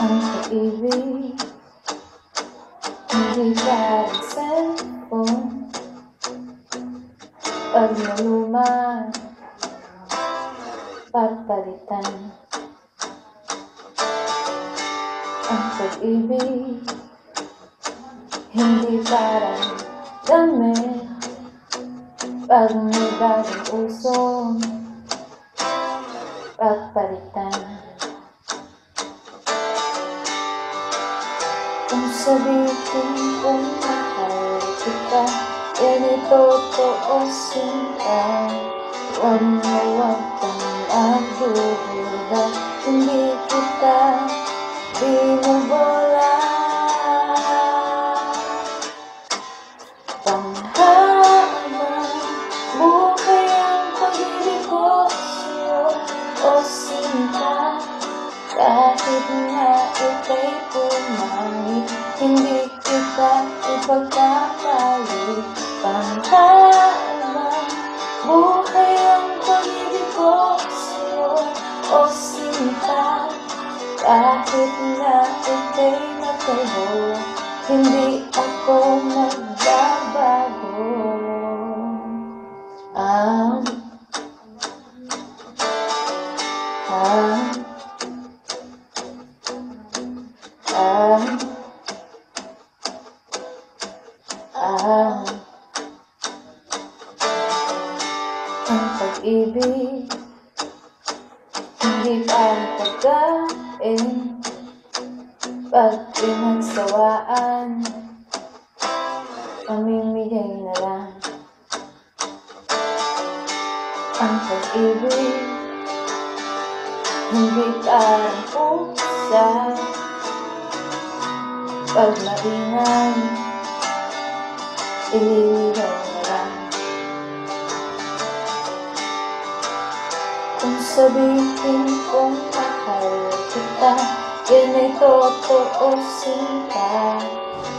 Ang pag-ibig hindi parang cellphone. Pag naluma, papalitan. Ang pag-ibig hindi parang damit. Pag may bagong uso, papalitan. Kung sabihin kong mahal kita, totoosin ka. Huwag kang magdududa, hindi kita binubola. Panghabang buhay ang pag-ibig ko sa'yo, o sinta. Kahit na ika'y pumangit, hindi kita ipagkakalit. Panghabang buhay ang pag-ibig ko sa'yo, o sinta. Kahit na ika'y nagkaho, hindi ako magbabago. Ang pag-ibig hindi parang pagkain. Pag pinagsawaan, mamimigay na lang. Ang pag-ibig hindi parang pusa. Pag maingay, ililigaw na lang. Kung sabihin kong mahal kita, yan ay totoosin ka.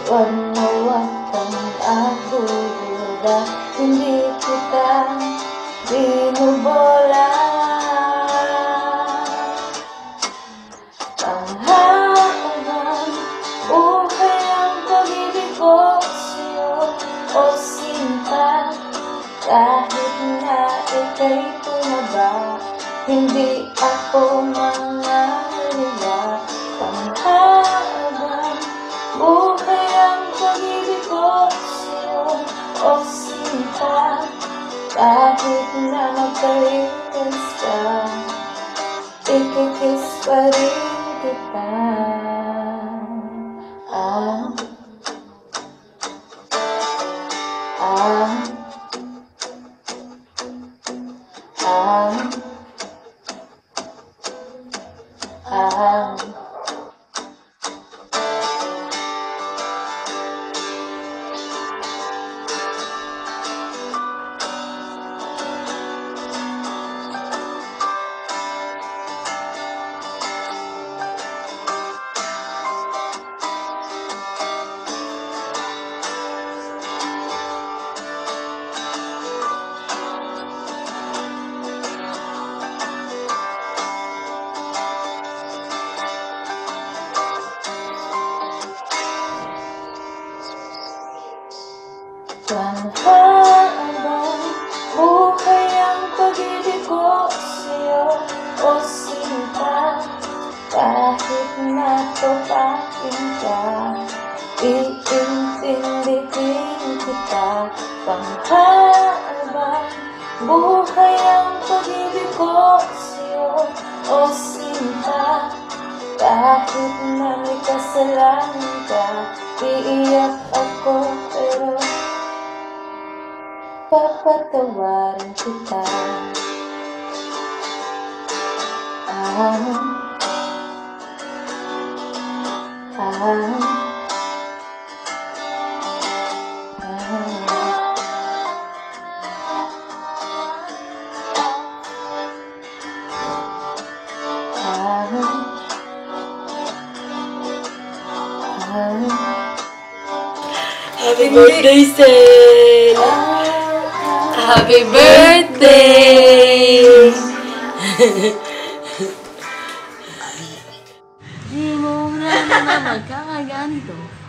Huwag kang magdududa, hindi kita binubola. Panghabang buhay ang pag-ibig ko sa'yo, o sinta. Kahit na ika'y tumaba, hindi ako mangalila. Panghabang buhay ang pag-ibig ko sa'yo, o sinta. Kahit na magparikas ka, ikikiss pa rin kita. Panghabang buhay ang pag-ibig ko sa'yo, o sinta. Kahit natupakin ka, iintindihin kita. Panghabang buhay ang pag-ibig ko sa'yo, o sinta. Kahit na may kasalanan ka, iiyak ako pero papatawarin kita. Happy birthday, Sel! Happy birthday! Di mo na naman magkakaganto.